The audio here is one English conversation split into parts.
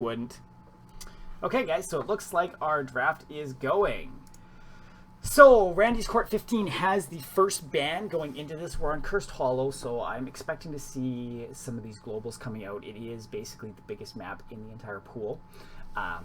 Wouldn't. Okay, guys, so it looks like our draft is going. So, Randy's Court 15 has the first ban going into this. We're on Cursed Hollow, so I'm expecting to see some of these globals coming out. It is basically the biggest map in the entire pool.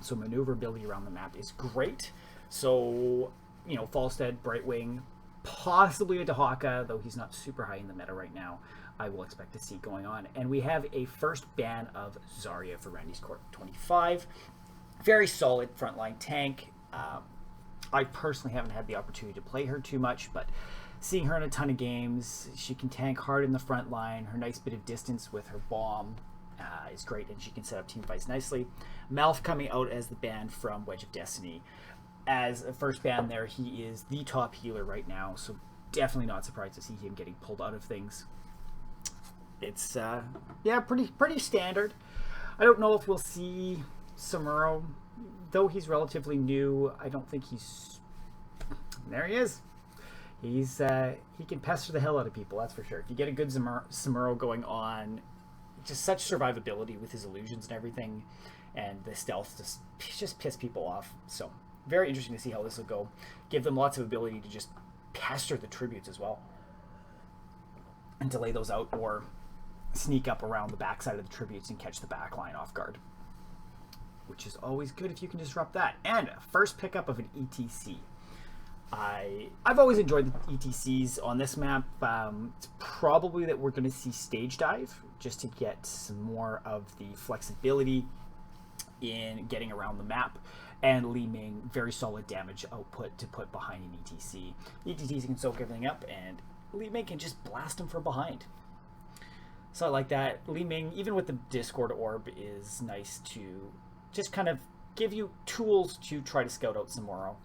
So maneuverability around the map is great. So, you know, Falstead, Brightwing, possibly a Dahaka, though he's not super high in the meta right now, I will expect to see going on. And we have a first ban of Zarya for Randy's Court 25. Very solid frontline tank. I personally haven't had the opportunity to play her too much, but seeing her in a ton of games, she can tank hard in the front line. Her nice bit of distance with her bomb is great, and she can set up team fights nicely. Malf coming out as the ban from Wedge of Destiny. As a first ban there, he is the top healer right now, so definitely not surprised to see him getting pulled out of things. It's, yeah, pretty standard. I don't know if we'll see Samuro. Though he's relatively new, I don't think he's... There he is. He's he can pester the hell out of people, that's for sure. If you get a good Samuro going on, just such survivability with his illusions and everything, and the stealth just piss people off. So, very interesting to see how this will go. Give them lots of ability to just pester the tributes as well, and delay those out, or sneak up around the backside of the tributes and catch the backline off guard, which is always good if you can disrupt that. And first pickup of an ETC. I've always enjoyed the ETCs on this map. It's probably that we're going to see Stage Dive just to get some more of the flexibility in getting around the map, and Li Ming, very solid damage output to put behind an ETC. ETCs can soak everything up, and Li Ming can just blast them from behind. So I like that. Li Ming, even with the Discord Orb, is nice to just kind of give you tools to try to scout out Samuro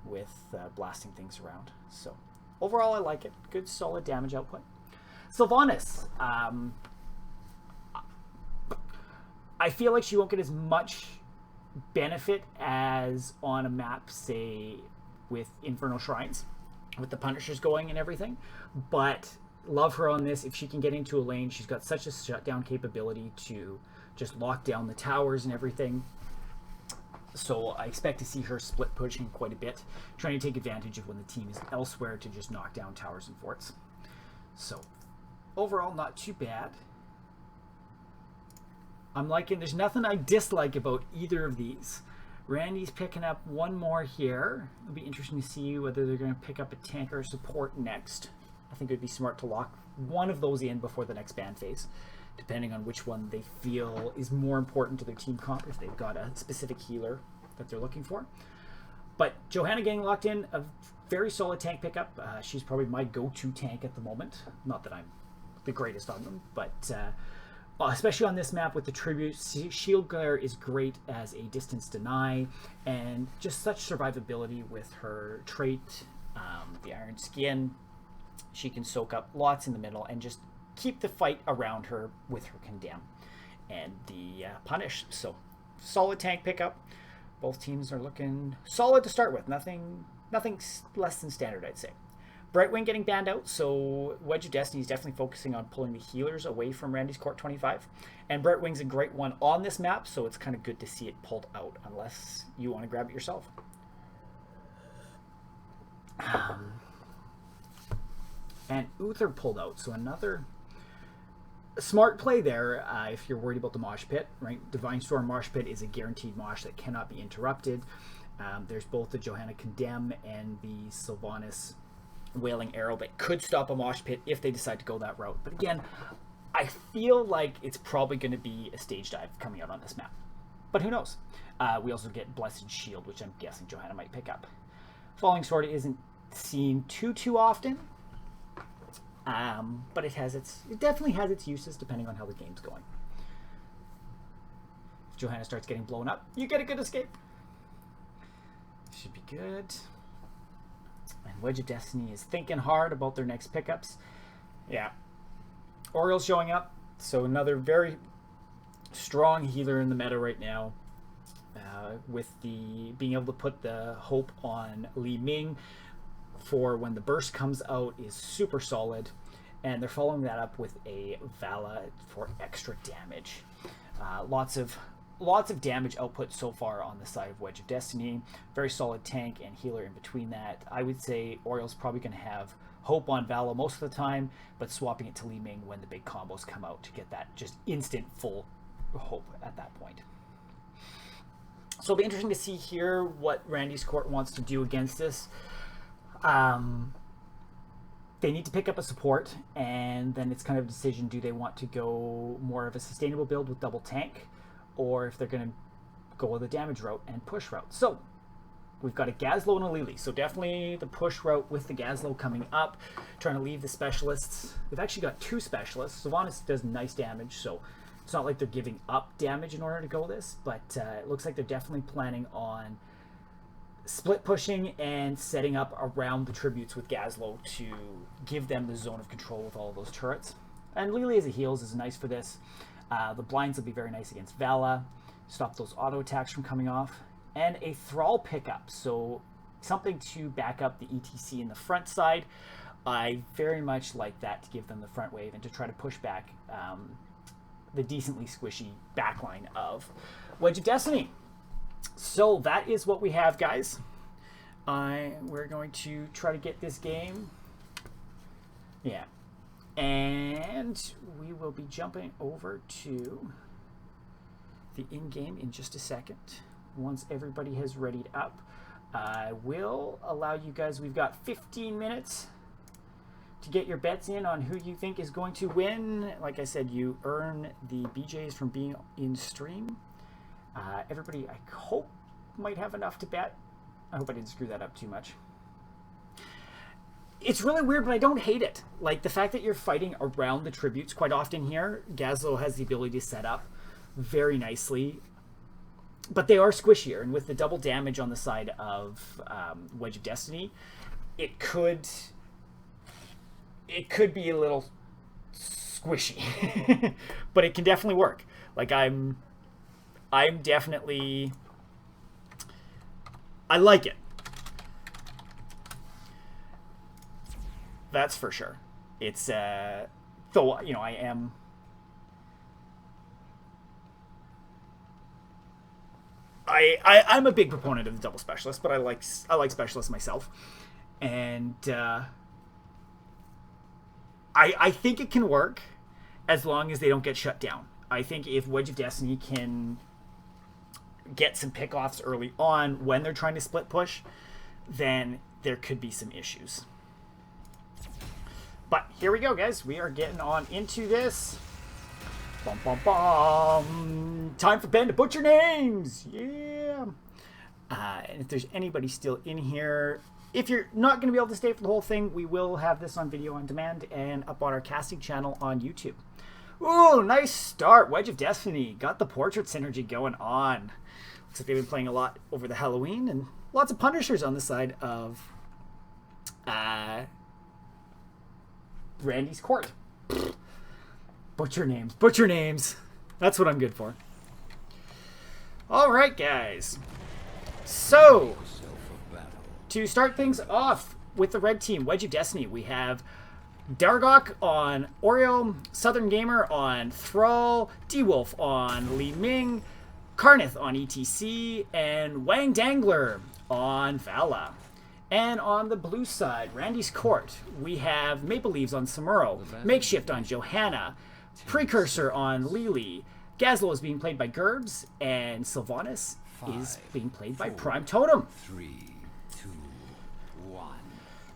with blasting things around. So overall, I like it. Good, solid damage output. Sylvanas. I feel like she won't get as much benefit as on a map, say, with Infernal Shrines, with the Punishers going and everything. But love her on this. If she can get into a lane, she's got such a shutdown capability to just lock down the towers and everything. So I expect to see her split pushing quite a bit, trying to take advantage of when the team is elsewhere to just knock down towers and forts. So overall, not too bad. I'm liking, there's nothing I dislike about either of these. Randy's picking up one more here. It'll be interesting to see whether they're going to pick up a tank or a support next. I think it would be smart to lock one of those in before the next ban phase, depending on which one they feel is more important to their team comp, if they've got a specific healer that they're looking for. But Johanna getting locked in, a very solid tank pickup. She's probably my go-to tank at the moment. Not that I'm the greatest on them, but especially on this map with the tributes, Shield Glare is great as a distance deny, and just such survivability with her trait, the Iron Skin. She can soak up lots in the middle and just keep the fight around her with her Condemn and the Punish. So solid tank pickup. Both teams are looking solid to start with. Nothing less than standard, I'd say. Brightwing getting banned out, so Wedge of Destiny is definitely focusing on pulling the healers away from Randy's Court 25. And Brightwing's a great one on this map, so it's kind of good to see it pulled out, unless you want to grab it yourself. And Uther pulled out, so another smart play there if you're worried about the mosh pit, right? Divine Storm mosh pit is a guaranteed mosh that cannot be interrupted. There's both the Johanna Condemn and the Sylvanas Wailing Arrow that could stop a mosh pit if they decide to go that route. But again, I feel like it's probably going to be a stage dive coming out on this map. But who knows? We also get Blessed Shield, which I'm guessing Johanna might pick up. Falling Sword isn't seen too often. But it definitely has its uses depending on how the game's going. If Johanna starts getting blown up, you get a good escape. Should be good. And Wedge of Destiny is thinking hard about their next pickups. Yeah. Oriel's showing up, so another very strong healer in the meta right now. With the being able to put the hope on Li Ming for when the burst comes out is super solid, and they're following that up with a Vala for extra damage. Lots of lots of damage output so far on the side of Wedge of Destiny. Very solid tank and healer in between that. I would say Oriel's probably going to have Hope on Vala most of the time, but swapping it to Li Ming when the big combos come out to get that just instant full Hope at that point. So it'll be interesting to see here what Randy's Court wants to do against this. They need to pick up a support, and then it's kind of a decision, do they want to go more of a sustainable build with double tank, or if they're going to go the damage route and push route. So we've got a Gazlo and a Leauge, so definitely the push route with the Gazlo coming up, trying to leave the specialists. We've actually got 2 specialists. Sylvanas does nice damage, so it's not like they're giving up damage in order to go this, but it looks like they're definitely planning on split pushing and setting up around the tributes with Gazlo to give them the zone of control with all of those turrets. And Leauge as a heals is nice for this. The blinds will be very nice against Vala, stop those auto attacks from coming off, and a Thrall pickup, so something to back up the ETC in the front side. I very much like that, to give them the front wave and to try to push back the decently squishy backline of Wedge of Destiny. So that is what we have, guys. We're going to try to get this game. Yeah. And we will be jumping over to the in-game in just a second. Once everybody has readied up, I will allow you guys, we've got 15 minutes to get your bets in on who you think is going to win. Like I said, you earn the BJs from being in stream. Everybody, I hope, might have enough to bet. I hope I didn't screw that up too much. It's really weird, but I don't hate it. Like, the fact that you're fighting around the tributes quite often here. Gazlo has the ability to set up very nicely. But they are squishier, and with the double damage on the side of Wedge of Destiny, it could be a little squishy. But it can definitely work. Like, I'm definitely... I like it. That's for sure. It's, though, you know, I'm a big proponent of the double specialist, but I like specialists myself. And, I think it can work as long as they don't get shut down. I think if Wedge of Destiny can get some pickoffs early on when they're trying to split push, then there could be some issues. But here we go, guys. We are getting on into this. Bum, bum, bum. Time for Ben to butcher names. Yeah. And if there's anybody still in here, if you're not going to be able to stay for the whole thing, we will have this on video on demand and up on our casting channel on YouTube. Ooh, nice start. Wedge of Destiny. Got the portrait synergy going on. Looks like they've been playing a lot over the Halloween, and lots of Punishers on the side of Randy's Court. Butcher names. Butcher names. That's what I'm good for. Alright, guys. So, to start things off with the red team, Wedge of Destiny, we have Dargok on Oreo, Southern Gamer on Thrall, D-Wolf on Li Ming, Karnith on ETC, and Wang Dangler on Vala. And on the blue side, Randy's Court, we have Maple Leaves on Samuro, Makeshift on Johanna, Precursor on Leauge, Gazlo is being played by Gerbs, and Sylvanas is being played by Prime Totem. 3, 2, 1.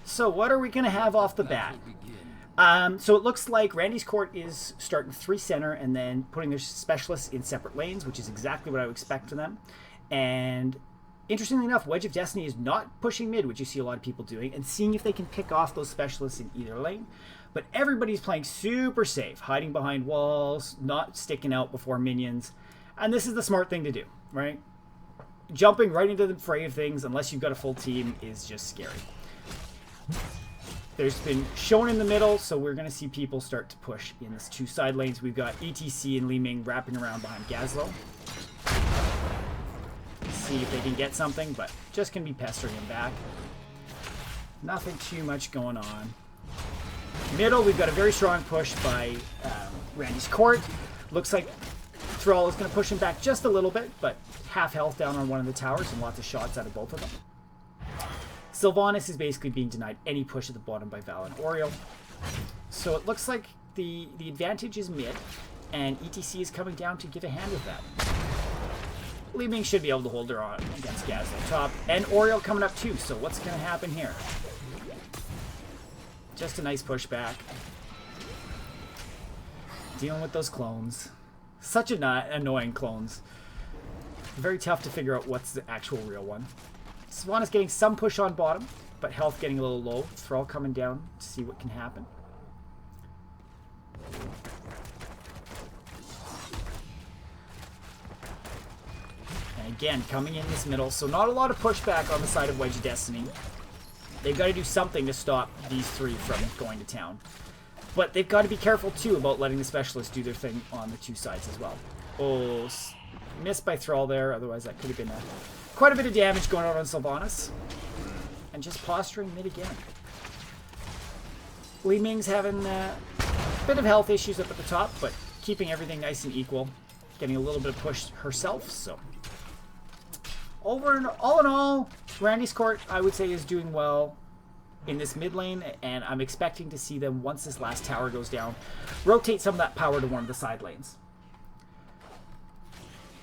So what are we going to have off the bat? So it looks like Randy's Court is starting 3 center and then putting their specialists in separate lanes, which is exactly what I would expect from them. And interestingly enough, Wedge of Destiny is not pushing mid, which you see a lot of people doing, and seeing if they can pick off those specialists in either lane. But everybody's playing super safe, hiding behind walls, not sticking out before minions. And this is the smart thing to do, right? Jumping right into the fray of things, unless you've got a full team, is just scary. There's been shown in the middle, so we're going to see people start to push in these 2 side lanes. We've got ETC and Li Ming wrapping around behind Gazlo. See if they can get something, but just going to be pestering him back. Nothing too much going on. Middle, we've got a very strong push by Randy's Court. Looks like Thrall is going to push him back just a little bit, but half health down on one of the towers and lots of shots out of both of them. Sylvanas is basically being denied any push at the bottom by Val and Oriole. So it looks like the advantage is mid, and ETC is coming down to give a hand with that. Leauge should be able to hold her on against Gazlo top, and Oriole coming up too, so what's going to happen here? Just a nice pushback. Dealing with those clones. Such annoying clones. Very tough to figure out what's the actual real one. Sylvanas getting some push on bottom, but health getting a little low. Thrall coming down to see what can happen. And again, coming in this middle, so not a lot of pushback on the side of Wedge of Destiny. They've got to do something to stop these three from going to town. But they've got to be careful, too, about letting the specialists do their thing on the two sides as well. Oh, missed by Thrall there. Otherwise, that could have been quite a bit of damage going on Sylvanas. And just posturing mid again. Li Ming's having a bit of health issues up at the top, but keeping everything nice and equal. Getting a little bit of push herself, so... all in all, Randy's Court, I would say, is doing well in this mid lane, and I'm expecting to see them, once this last tower goes down, rotate some of that power to one of the side lanes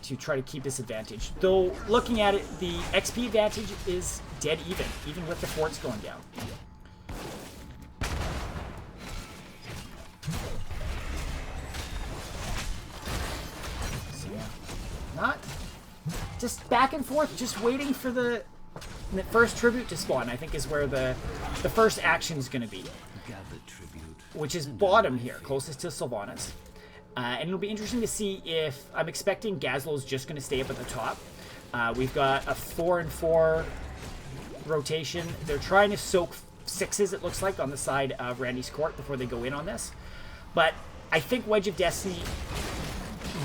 to try to keep this advantage. Though, looking at it, the XP advantage is dead even with the forts going down. So, yeah. Not... just back and forth, just waiting for the first tribute to spawn, I think is where the first action is going to be. Which is bottom here, closest to Sylvanas. And it'll be interesting to see if... I'm expecting Gazlo's just going to stay up at the top. We've got a 4-and-4 rotation. They're trying to soak 6s, it looks like, on the side of Randy's Court before they go in on this. But I think Wedge of Destiny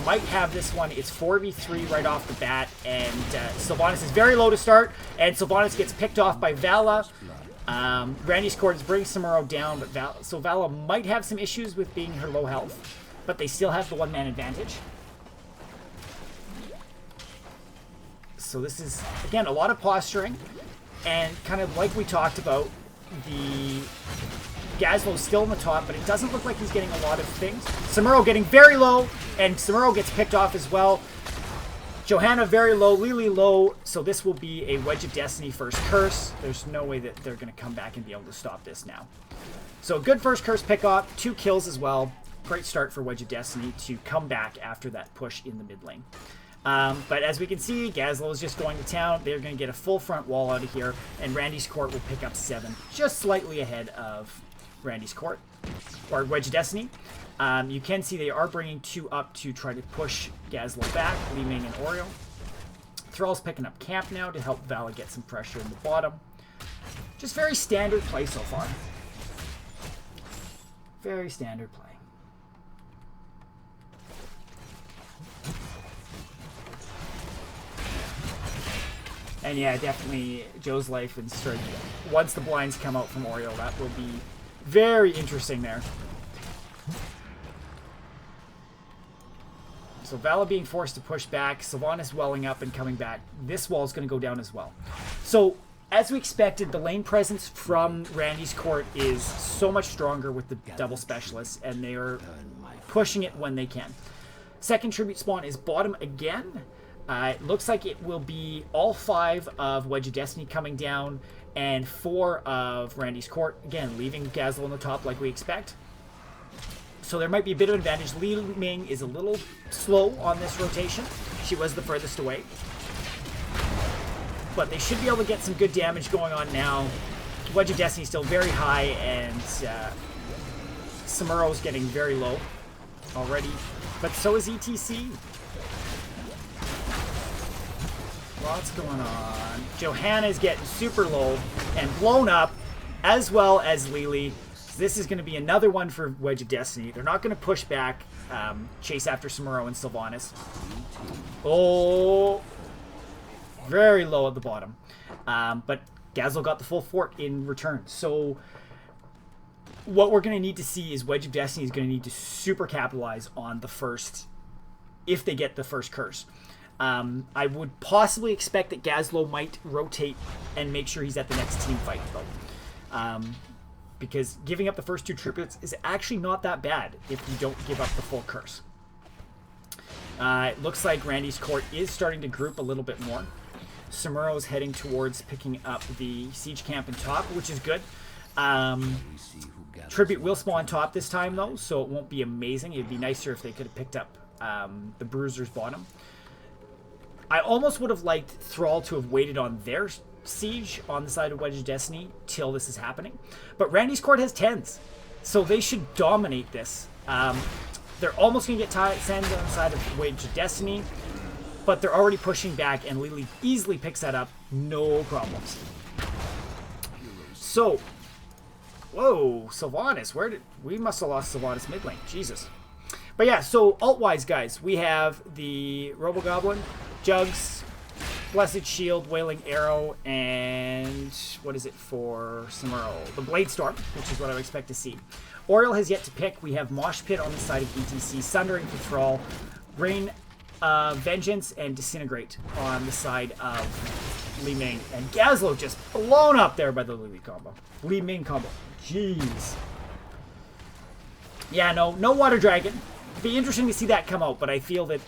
might have this one. It's 4v3 right off the bat, and Sylvanas is very low to start, and Sylvanas gets picked off by Vala. Randy's Court brings Samuro down, but so Vala might have some issues with being her low health, but they still have the one-man advantage. So this is, again, a lot of posturing, and kind of like we talked about, the Gazlo's still in the top, but it doesn't look like he's getting a lot of things. Samuro getting very low, and Samuro gets picked off as well. Johanna very low, Lily low, so this will be a Wedge of Destiny first curse. There's no way that they're going to come back and be able to stop this now. So good first curse pick up, 2 kills as well. Great start for Wedge of Destiny to come back after that push in the mid lane. But as we can see, Gazlo is just going to town. They're going to get a full front wall out of here, and Randy's Court will pick up 7, just slightly ahead of Randy's Court, or Wedge of Destiny. You can see they are bringing 2 up to try to push Gazlo back, Li Ming and Oriole. Thrall's picking up camp now to help Vala get some pressure in the bottom. Just very standard play so far. Very standard play. And yeah, definitely Joe's life and strike. Once the blinds come out from Oriole, that will be very interesting there. So Vala being forced to push back, Sylvanas welling up and coming back. This wall is going to go down as well. So, as we expected, the lane presence from Randy's Court is so much stronger with the double specialists, and they are pushing it when they can. Second tribute spawn is bottom again. It looks like it will be all 5 of Wedge of Destiny coming down, and 4 of Randy's Court, again, leaving Gazlo on the top like we expect. So there might be a bit of advantage. Li Ming is a little slow on this rotation. She was the furthest away. But they should be able to get some good damage going on now. Wedge of Destiny is still very high, and Samuro's getting very low already. But so is ETC. Lots going on. Johanna's getting super low and blown up, as well as Lily. So this is going to be another one for Wedge of Destiny. They're not going to push back, chase after Samuro and Sylvanas. Oh, very low at the bottom. But Gazlo got the full fort in return. So what we're going to need to see is Wedge of Destiny is going to need to super capitalize on the first if they get the first curse. I would possibly expect that Gazlo might rotate and make sure he's at the next team fight, though. Because giving up the first 2 tributes is actually not that bad if you don't give up the full curse. It looks like Randy's court is starting to group a little bit more. Samuro's heading towards picking up the siege camp in top, which is good. Tribute will spawn top this time, though, so it won't be amazing. It'd be nicer if they could have picked up the Bruiser's bottom. I almost would have liked Thrall to have waited on their siege on the side of Wedge of Destiny till this is happening. But Randy's court has 10s, so they should dominate this. They're almost going to get sand on the side of Wedge of Destiny, but they're already pushing back, and Leauge easily picks that up. No problems. So, whoa, Sylvanas. We must have lost Sylvanas mid lane. Jesus. But yeah, so alt-wise, guys, we have the Robo-Goblin, Jugs, Blessed Shield, Wailing Arrow, and what is it for Samuro? The Blade Storm, which is what I would expect to see. Oriel has yet to pick. We have Mosh Pit on the side of ETC, Sundering for Thrall, Rain Vengeance, and Disintegrate on the side of Li Ming. And Gazlo just blown up there by the Li Ming combo. Jeez. Yeah, no Water Dragon. Be interesting to see that come out, but I feel that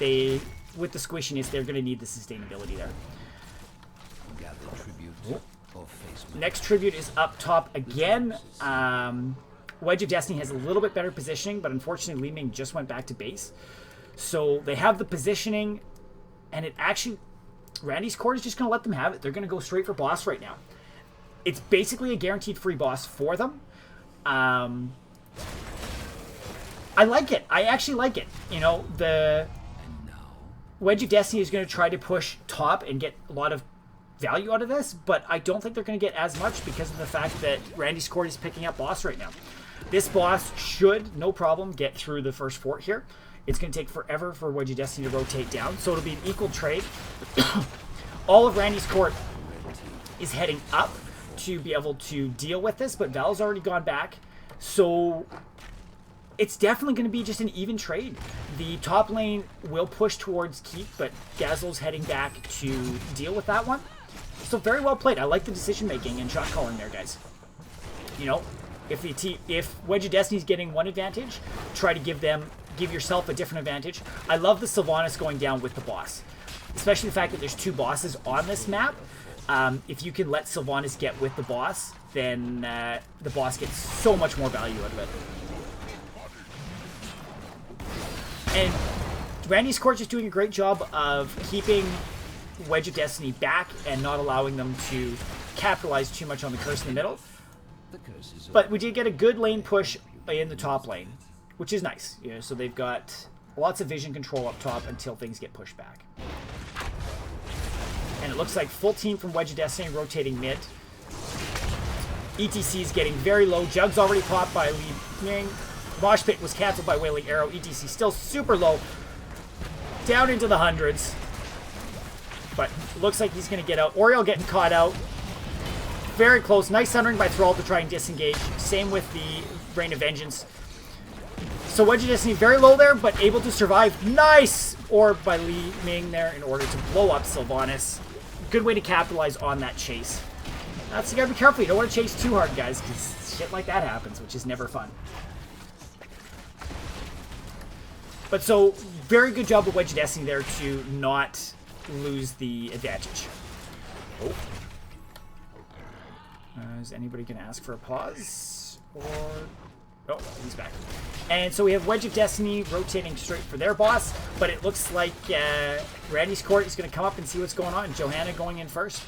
with the squishiness, they're going to need the sustainability there. Next tribute is up top again. Wedge of Destiny has a little bit better positioning, but unfortunately Li Ming just went back to base. So they have the positioning, and it actually... Randy's court is just going to let them have it. They're going to go straight for boss right now. It's basically a guaranteed free boss for them. I like it. I actually like it. You know, the Wedge of Destiny is going to try to push top and get a lot of value out of this, but I don't think they're going to get as much because of the fact that Randy's court is picking up boss right now. This boss should, no problem, get through the first fort here. It's going to take forever for Wedge of Destiny to rotate down, so it'll be an equal trade. All of Randy's court is heading up to be able to deal with this, but Val's already gone back, so it's definitely going to be just an even trade. The top lane will push towards keep, but Gazlo's heading back to deal with that one. So very well played. I like the decision making and shot calling there, guys. You know, if Wedge of Destiny's getting one advantage, try to give yourself a different advantage. I love the Sylvanas going down with the boss, especially the fact that there's 2 bosses on this map. If you can let Sylvanas get with the boss, then the boss gets so much more value out of it. And Randy's court is doing a great job of keeping Wedge of Destiny back and not allowing them to capitalize too much on the curse in the middle. But we did get a good lane push in the top lane, which is nice. You know, so they've got lots of vision control up top until things get pushed back. And it looks like full team from Wedge of Destiny rotating mid. ETC is getting very low. Jug's already popped by Li Ming. Mosh Pit was cancelled by Wailing Arrow. ETC still super low. Down into the hundreds. But looks like he's going to get out. Oriel getting caught out. Very close. Nice Sundering by Thrall to try and disengage. Same with the Rain of Vengeance. So Wedge of Destiny very low there, but able to survive. Nice orb by Li Ming there in order to blow up Sylvanas. Good way to capitalize on that chase. That's, you gotta be careful. You don't want to chase too hard, guys, because shit like that happens, which is never fun. But so, very good job with Wedge of Destiny there to not lose the advantage. Oh. Is anybody going to ask for a pause? Or... Oh, he's back. And so we have Wedge of Destiny rotating straight for their boss, but it looks like Randy's court is going to come up and see what's going on. Johanna going in first.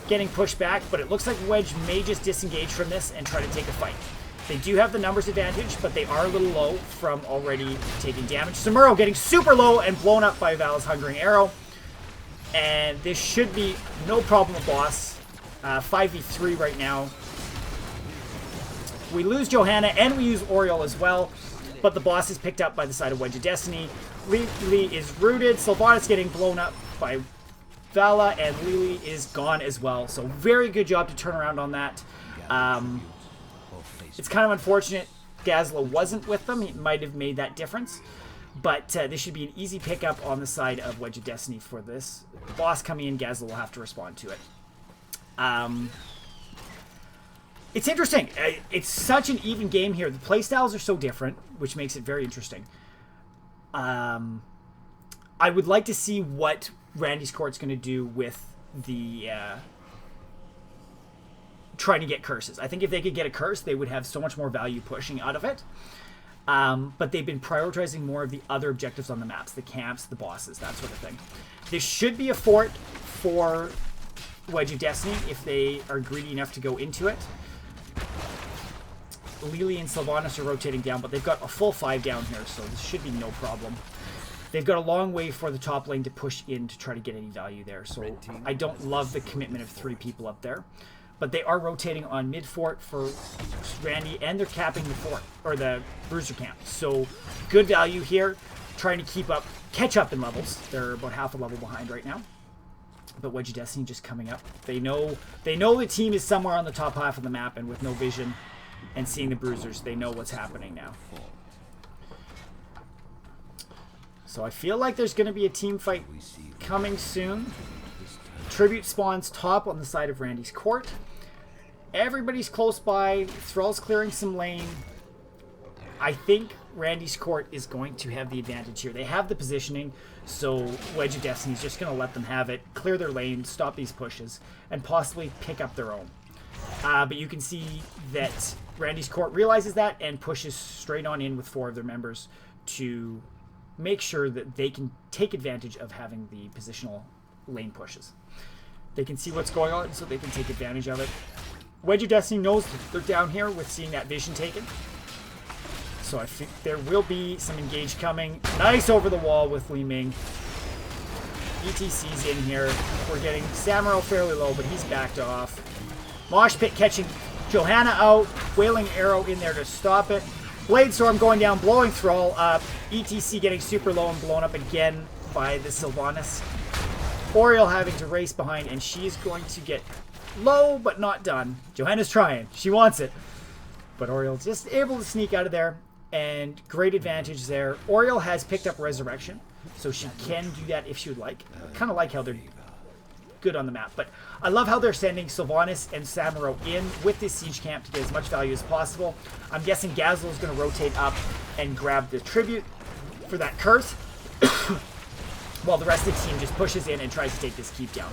Getting pushed back, but it looks like Wedge may just disengage from this and try to take a fight. They do have the numbers advantage, but they are a little low from already taking damage. Samuro getting super low and blown up by Val's Hungering Arrow. And this should be no problem with boss. 5v3 right now. We lose Johanna and we use Oriel as well, but the boss is picked up by the side of Wedge of Destiny. Lee is rooted. Sylvanas getting blown up by Vala, and Lily is gone as well. So very good job to turn around on that. It's kind of unfortunate Gazlo wasn't with them. He might have made that difference. But this should be an easy pickup on the side of Wedge of Destiny for this. The boss coming in, Gazel will have to respond to it. It's interesting. It's such an even game here. The playstyles are so different, which makes it very interesting. I would like to see what Randy's Court's going to do with the trying to get curses. I think if they could get a curse, they would have so much more value pushing out of it. But they've been prioritizing more of the other objectives on the maps, the camps, the bosses, that sort of thing. This should be a fort for Wedge of Destiny if they are greedy enough to go into it. Leauge and Sylvanas are rotating down, but they've got a full 5 down here, so this should be no problem. They've got a long way for the top lane to push in to try to get any value there, so I don't love the commitment of 3 people up there. But they are rotating on mid fort for Randy, and they're capping the fort, or the bruiser camp. So good value here, trying to catch up in levels. They're about half a level behind right now. But Wedge of Destiny just coming up. They know the team is somewhere on the top half of the map, and with no vision and seeing the bruisers, they know what's happening now. So I feel like there's going to be a team fight coming soon. Tribute spawns top on the side of Randy's Court. Everybody's close by. Thrall's clearing some lane. I think Randy's Court is going to have the advantage here. They have the positioning, so Wedge of Destiny is just going to let them have it, clear their lane, stop these pushes, and possibly pick up their own. But you can see that Randy's Court realizes that and pushes straight on in with 4 of their members to make sure that they can take advantage of having the positional lane pushes. They can see what's going on, so they can take advantage of it. Wedge of Destiny knows they're down here with seeing that vision taken. So I think there will be some engage coming. Nice over the wall with Li Ming. ETC's in here. We're getting Samuro fairly low, but he's backed off. Mosh Pit catching Johanna out. Wailing Arrow in there to stop it. Blade Storm going down, blowing Thrall up. ETC getting super low and blown up again by the Sylvanas. Oriel having to race behind, and she's going to get low, but not done. Johanna's trying. She wants it. But Oriel just able to sneak out of there, and great advantage there. Oriel has picked up Resurrection, so she can do that if she would like. I kind of like how they're good on the map, but I love how they're sending Sylvanas and Samuro in with this siege camp to get as much value as possible. I'm guessing Gazel is going to rotate up and grab the tribute for that curse, while the rest of the team just pushes in and tries to take this keep down,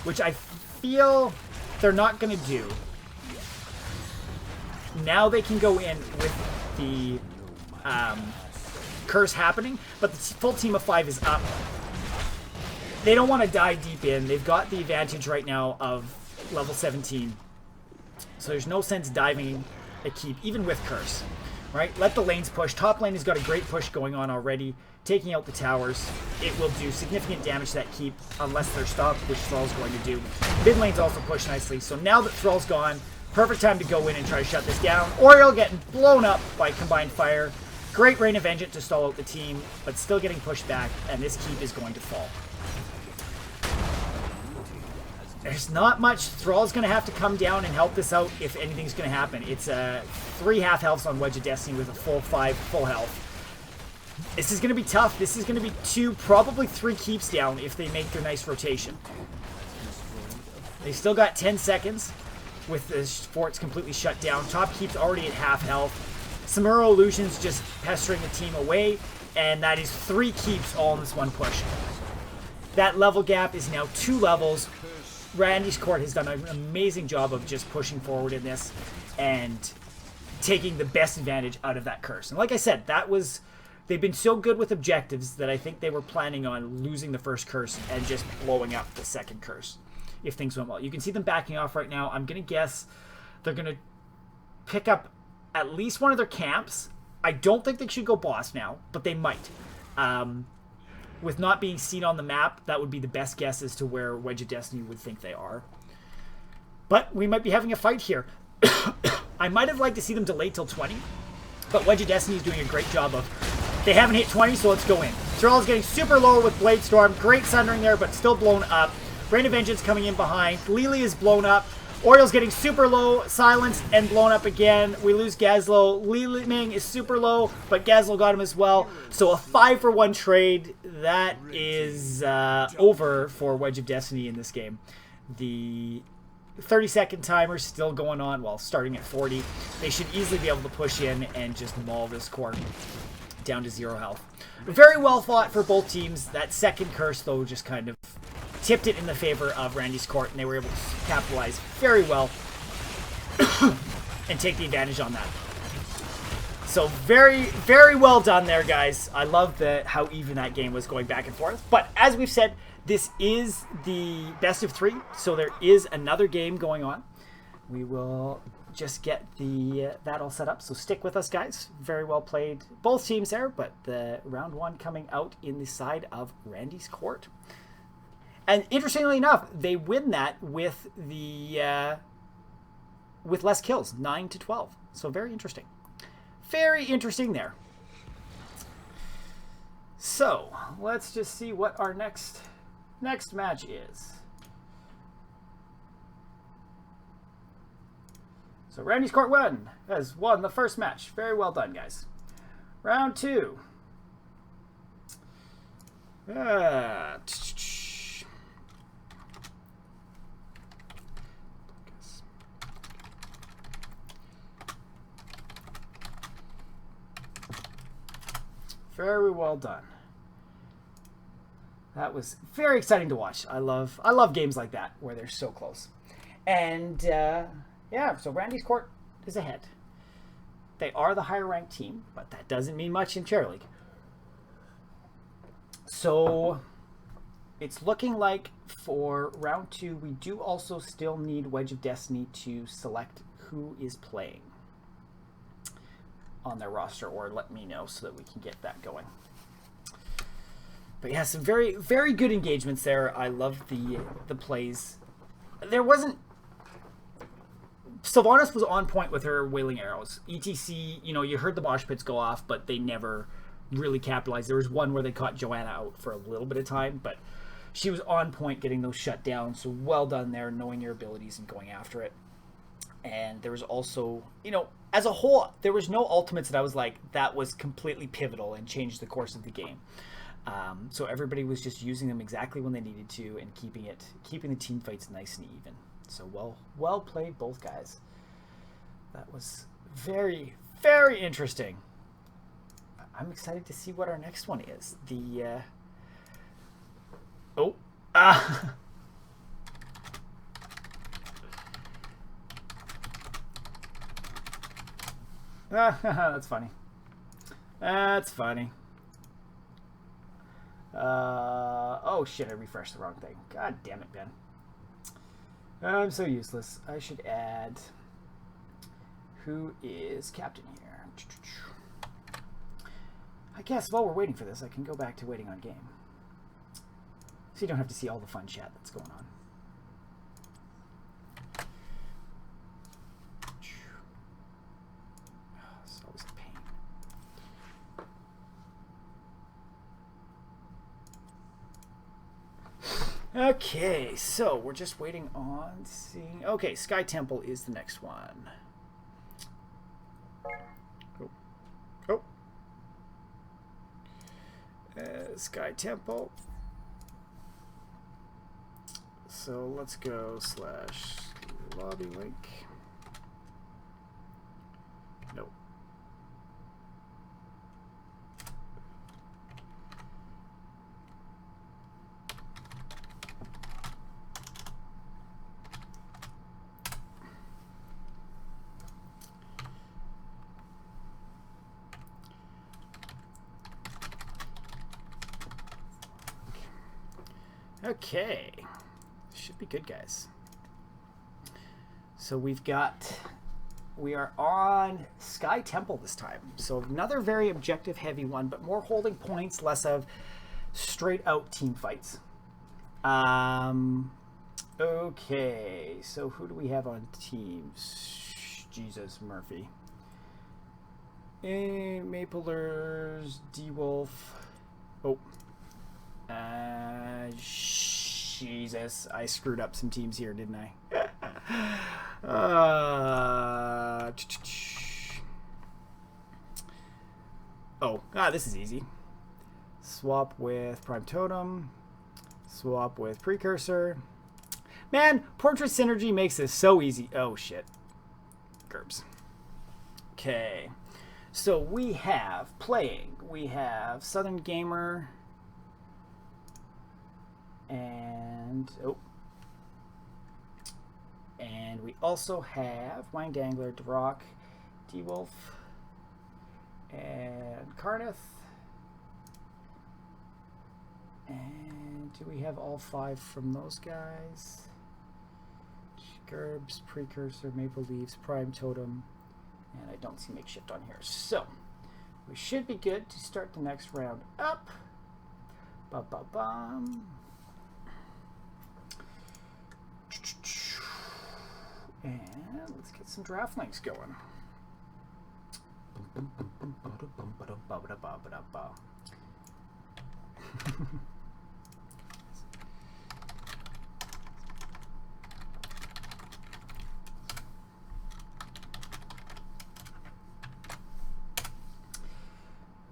which I feel they're not going to do. Now they can go in with the curse happening, but the full team of 5 is up. They don't want to dive deep in. They've got the advantage right now of level 17. So there's no sense diving a keep, even with curse. Right? Let the lanes push. Top lane has got a great push going on already, taking out the towers. It will do significant damage to that keep unless they're stopped, which Thrall's going to do. Mid lane's also pushed nicely. So now that Thrall's gone, perfect time to go in and try to shut this down. Oriel getting blown up by Combined Fire. Great Rain of Vengeance to stall out the team, but still getting pushed back, and this keep is going to fall. There's not much. Thrall's going to have to come down and help this out if anything's going to happen. It's 3 half healths on Wedge of Destiny with a full 5 full health. This is going to be tough. This is going to be 2, probably 3 keeps down if they make their nice rotation. They still got 10 seconds with the forts completely shut down. Top keep's already at half health. Samuro Illusion's just pestering the team away, and that is 3 keeps all in this one push. That level gap is now 2 levels. Randy's Court has done an amazing job of just pushing forward in this and taking the best advantage out of that curse. And like I said, they've been so good with objectives that I think they were planning on losing the first curse and just blowing up the second curse if things went well. You can see them backing off right now. I'm going to guess they're going to pick up at least one of their camps. I don't think they should go boss now, but they might. With not being seen on the map, that would be the best guess as to where Wedge of Destiny would think they are. But we might be having a fight here. I might have liked to see them delay till 20, but Wedge of Destiny is doing a great job of... They haven't hit 20, so let's go in. Thrall is getting super low with Blade Storm. Great Sundering there, but still blown up. Rain of Vengeance coming in behind. Leauge is blown up. Oriel's getting super low, silenced, and blown up again. We lose Gazlo. Li Ming is super low, but Gazlo got him as well. So a 5-for-1 trade. That is over for Wedge of Destiny in this game. The 30-second timer still going on, well, starting at 40. They should easily be able to push in and just maul this court down to 0 health. Very well fought for both teams. That second curse, though, just kind of tipped it in the favor of Randy's court, and they were able to capitalize very well and take the advantage on that. So very, very well done there, guys. I love how even that game was going back and forth. But as we've said, this is the best of 3, so there is another game going on. We will just get that all set up. So stick with us, guys. Very well played, both teams there, but the round 1 coming out in the side of Randy's court. And interestingly enough, they win that with with less kills, 9-12. So very interesting. Very interesting there. So let's just see what our next match is. So Randy's court has won the first match. Very well done, guys. Round 2. Very well done. That was very exciting to watch. I love games like that where they're so close. And yeah, so Randy's court is ahead. They are the higher ranked team, but that doesn't mean much in Chair League. So it's looking like for round 2, we do also still need Wedge of Destiny to select who is playing on their roster, or let me know so that we can get that going. But yeah, some very, very good engagements there. I love the plays. There wasn't... Sylvanas was on point with her wailing arrows. ETC, you know, you heard the mosh pits go off, but they never really capitalized. There was one where they caught Joanna out for a little bit of time, but she was on point getting those shut down. So well done there, knowing your abilities and going after it. And there was also, you know, as a whole, there was no ultimates that I was like, that was completely pivotal and changed the course of the game. So everybody was just using them exactly when they needed to and keeping the team fights nice and even. So well played, both guys. That was very, very interesting. I'm excited to see what our next one is. That's funny. That's funny. Oh shit, I refreshed the wrong thing. God damn it, Ben. I'm so useless. I should add who is captain here. I guess while we're waiting for this, I can go back to waiting on game. So you don't have to see all the fun chat that's going on. It's always a pain. Okay, so we're just waiting on seeing... Okay, Sky Temple is the next one. Sky Temple. So let's go / lobby link. Nope. Okay, should be good, guys. So we are on Sky Temple this time. So another very objective heavy one, but more holding points, less of straight out team fights. Okay, so who do we have on teams? Jesus, Murphy. Maplers, D-Wolf. Oh. Jesus, I screwed up some teams here, didn't I? This is easy. Swap with Prime Totem. Swap with Precursor. Man, Portrait Synergy makes this so easy. Oh, shit. Gerbs. Okay. So we have Southern Gamer. And we also have Wine Dangler, Drock, D-Wolf, and Carnith. And do we have all 5 from those guys? Gerbs, Precursor, Maple Leaves, Prime Totem, and I don't see Makeshift on here. So we should be good to start the next round up. Ba-ba-bum. And let's get some draft links going.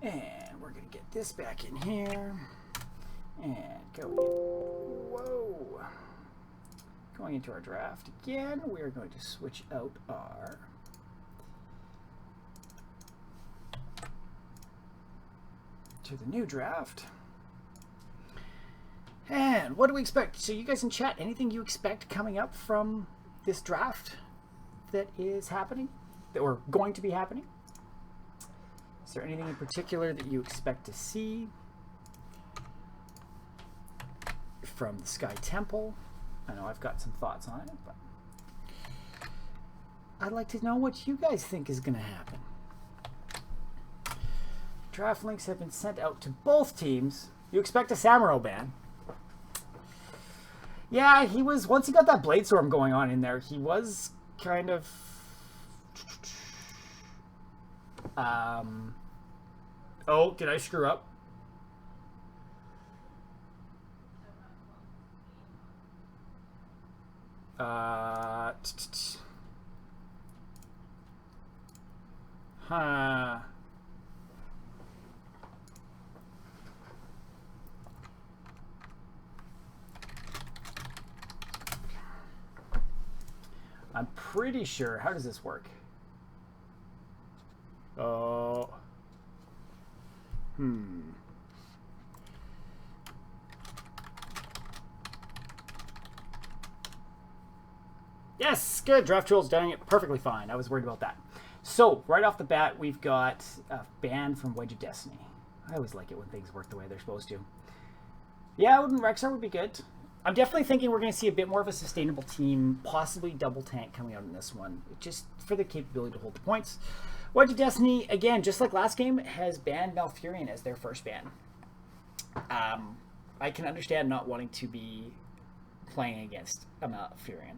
And we're going to get this back in here. And going into our draft again, we're going to switch out our to the new draft. And what do we expect? So you guys in chat, anything you expect coming up from this draft that is happening, or going to be happening? Is there anything in particular that you expect to see from the Sky Temple? I know I've got some thoughts on it, but I'd like to know what you guys think is going to happen. Draft links have been sent out to both teams. You expect a Samuro ban. Yeah, he was, once he got that Blade Storm going on in there, he was kind of oh, did I screw up? Huh. I'm pretty sure. How does this work? Oh. Yes, good. Draft Tools doing it perfectly fine. I was worried about that. So, right off the bat, we've got a ban from Wedge of Destiny. I always like it when things work the way they're supposed to. Yeah, Odin Rexar would be good. I'm definitely thinking we're going to see a bit more of a sustainable team, possibly double tank coming out in this one, just for the capability to hold the points. Wedge of Destiny, again, just like last game, has banned Malfurion as their first ban. I can understand not wanting to be playing against a Malfurion.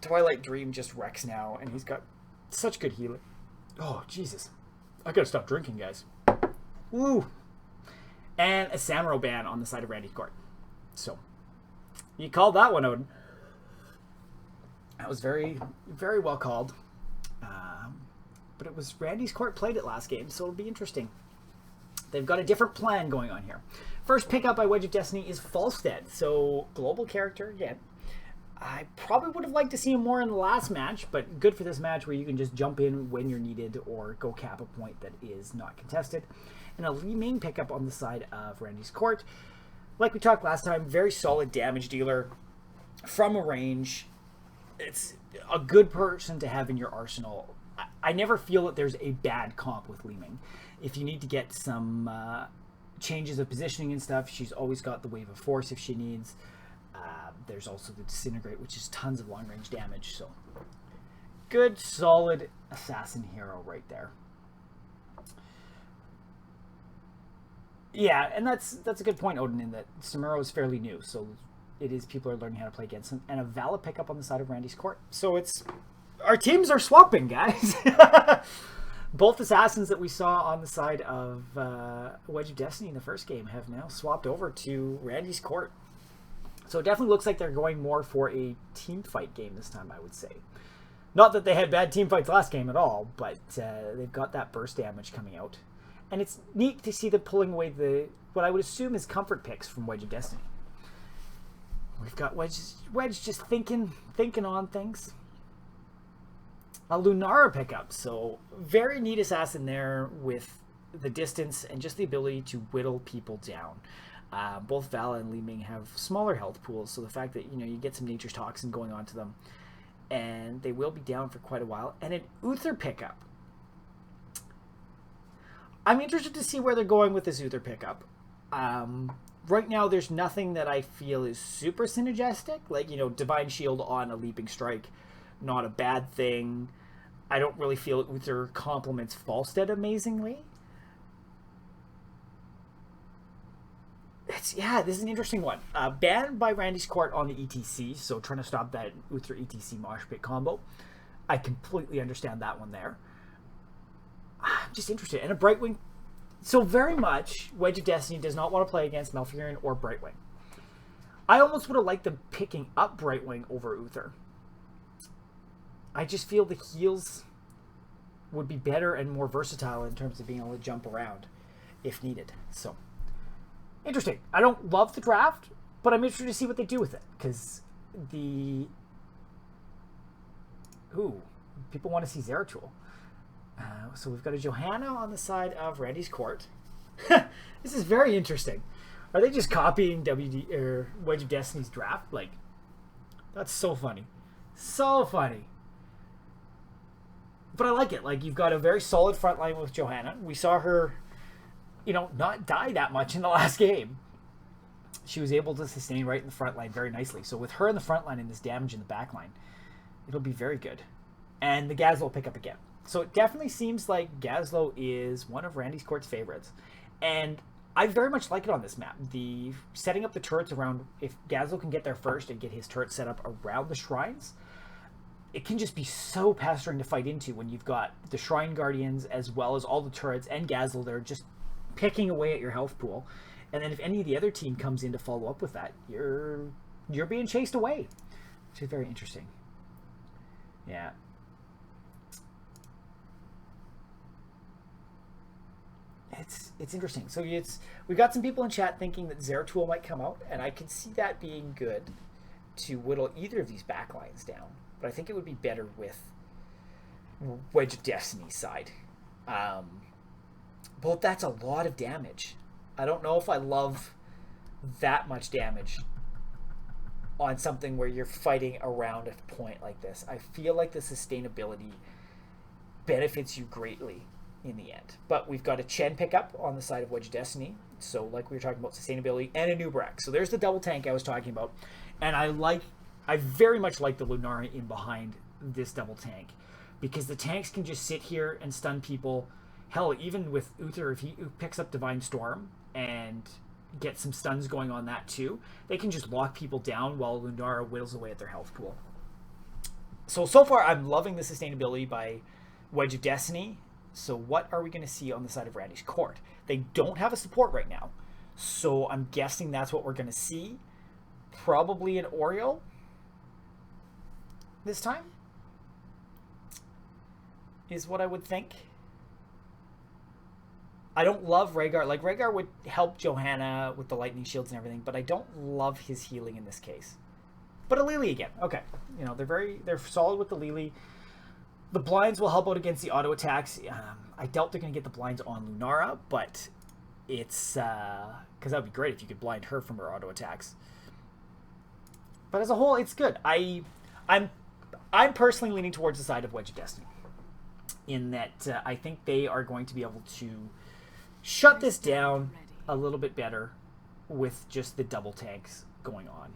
Twilight Dream just wrecks now, and he's got such good healing. Oh, Jesus. I gotta stop drinking, guys. Woo! And a Samuro ban on the side of Randy's court. So, you called that one, Odin. That was very, very well called. But it was Randy's court played it last game, so it'll be interesting. They've got a different plan going on here. First pickup by Wedge of Destiny is Falstead. So, global character again. I probably would have liked to see him more in the last match, but good for this match where you can just jump in when you're needed or go cap a point that is not contested. And a Li Ming pickup on the side of Randy's court. Like we talked last time, very solid damage dealer from a range. It's a good person to have in your arsenal. I never feel that there's a bad comp with Li Ming. If you need to get some changes of positioning and stuff, she's always got the Wave of Force if she needs. There's also the Disintegrate, which is tons of long-range damage. So, good, solid assassin hero right there. Yeah, and that's a good point, Odin, in that Samuro is fairly new, so it is people are learning how to play against him. And a Vala pickup on the side of Randy's court. So it's our teams are swapping, guys. Both assassins that we saw on the side of Wedge of Destiny in the first game have now swapped over to Randy's court. So it definitely looks like they're going more for a team fight game this time, I would say. Not that they had bad team fights last game at all, but they've got that burst damage coming out. And it's neat to see them pulling away what I would assume is comfort picks from Wedge of Destiny. We've got Wedge just thinking on things. A Lunara pickup, so very neat assassin there with the distance and just the ability to whittle people down. Both Vala and Li Ming have smaller health pools, so the fact that you get some Nature's Toxin going on to them, and they will be down for quite a while. And an Uther pickup. I'm interested to see where they're going with this Uther pickup. Right now, there's nothing that I feel is super synergistic. Like, Divine Shield on a Leaping Strike, not a bad thing. I don't really feel Uther complements Falstead amazingly. This is an interesting one. Banned by Randy's Court on the ETC, so trying to stop that Uther ETC Mosh Pit combo. I completely understand that one there. I'm just interested. And a Brightwing. So very much, Wedge of Destiny does not want to play against Malfurion or Brightwing. I almost would have liked them picking up Brightwing over Uther. I just feel the heals would be better and more versatile in terms of being able to jump around if needed. So, interesting. I don't love the draft, but I'm interested to see what they do with it. Because people want to see Zeratul. So we've got a Johanna on the side of Randy's Court. This is very interesting. Are they just copying Wedge of Destiny's draft? Like, that's so funny. So funny. But I like it. Like, you've got a very solid front line with Johanna. We saw her, not die that much in the last game. She was able to sustain right in the front line very nicely. So with her in the front line and this damage in the back line, it'll be very good. And the Gazlo will pick up again. So it definitely seems like Gazlo is one of Randy's Court's favorites. And I very much like it on this map. The setting up the turrets around, if Gazlo can get there first and get his turret set up around the shrines, it can just be so pestering to fight into when you've got the Shrine Guardians as well as all the turrets and Gazlo there just picking away at your health pool. And then if any of the other team comes in to follow up with that, you're being chased away, which is very interesting. Yeah. It's interesting. So we got some people in chat thinking that Zeratul might come out, and I could see that being good to whittle either of these backlines down. But I think it would be better with Wedge of Destiny's side. But that's a lot of damage. I don't know if I love that much damage on something where you're fighting around a point like this. I feel like the sustainability benefits you greatly in the end. But we've got a Chen pickup on the side of Wedge of Destiny. So like we were talking about sustainability, and a Nubrak. So there's the double tank I was talking about. And I very much like the Lunara in behind this double tank. Because the tanks can just sit here and stun people. Hell, even with Uther, if he picks up Divine Storm and gets some stuns going on that too, they can just lock people down while Lunara whittles away at their health pool. So far I'm loving the sustainability by Wedge of Destiny. So what are we going to see on the side of Randy's Court? They don't have a support right now. So I'm guessing that's what we're going to see. Probably an Oriole this time is what I would think. I don't love Rhaegar. Like, Rhaegar would help Johanna with the lightning shields and everything, but I don't love his healing in this case. But a Lily again. Okay. They're solid with the Lily. The blinds will help out against the auto attacks. I doubt they're going to get the blinds on Lunara, but it's because that would be great if you could blind her from her auto attacks. But as a whole, it's good. I'm personally leaning towards the side of Wedge of Destiny, in that I think they are going to be able to shut this down a little bit better with just the double tanks going on.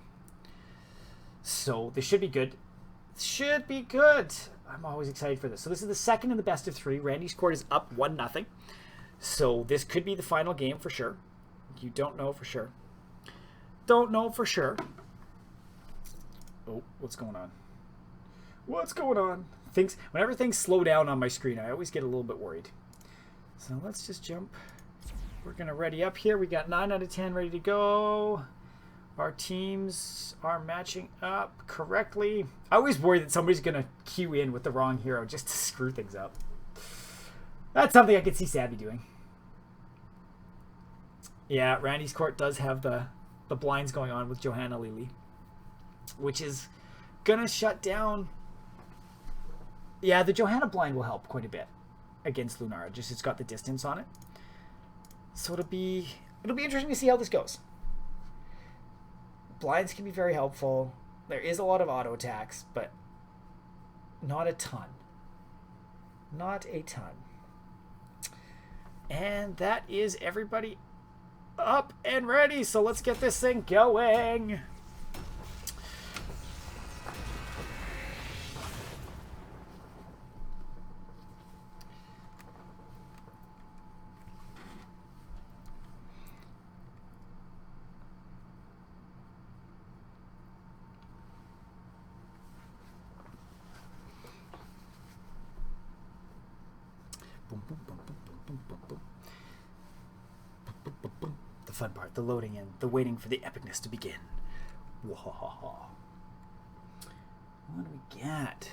So this should be good. Should be good. I'm always excited for this. So this is the second in the best of three. Randy's Court is up 1-0. So this could be the final game for sure. You don't know for sure. Don't know for sure. Oh, what's going on? What's going on? Whenever things slow down on my screen, I always get a little bit worried. So let's just jump. We're going to ready up here. We got 9 out of 10 ready to go. Our teams are matching up correctly. I always worry that somebody's going to queue in with the wrong hero just to screw things up. That's something I could see Savvy doing. Yeah, Randy's Court does have the blinds going on with Johanna Lily, which is going to shut down. Yeah, the Johanna blind will help quite a bit against Lunara. Just it's got the distance on it. So it'll be interesting to see how this goes. Blinds can be very helpful. There is a lot of auto attacks, but not a ton. Not a ton. And that is everybody up and ready. So let's get this thing going. The fun part, the loading in, the waiting for the epicness to begin. Whoa. What do we get?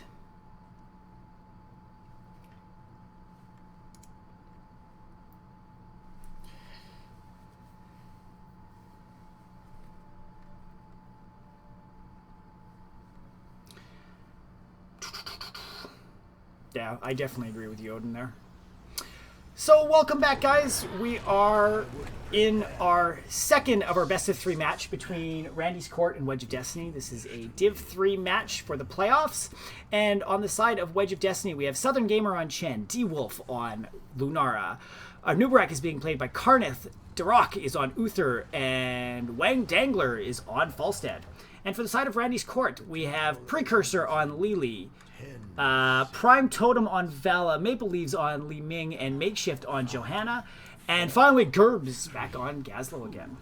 Yeah, I definitely agree with you, Odin, there. So, welcome back, guys. We are in our second of our best-of-3 match between Randy's Court and Wedge of Destiny. This is a Div 3 match for the playoffs. And on the side of Wedge of Destiny, we have Southern Gamer on Chen, D-Wolf on Lunara. Nubarak is being played by Karnith, Darok is on Uther, and Wang Dangler is on Falstead. And for the side of Randy's Court, we have Precursor on Lili, Prime Totem on Vala, Maple Leaves on Li Ming, and Makeshift on Johanna. And finally, Gerbs back on Gazlo again.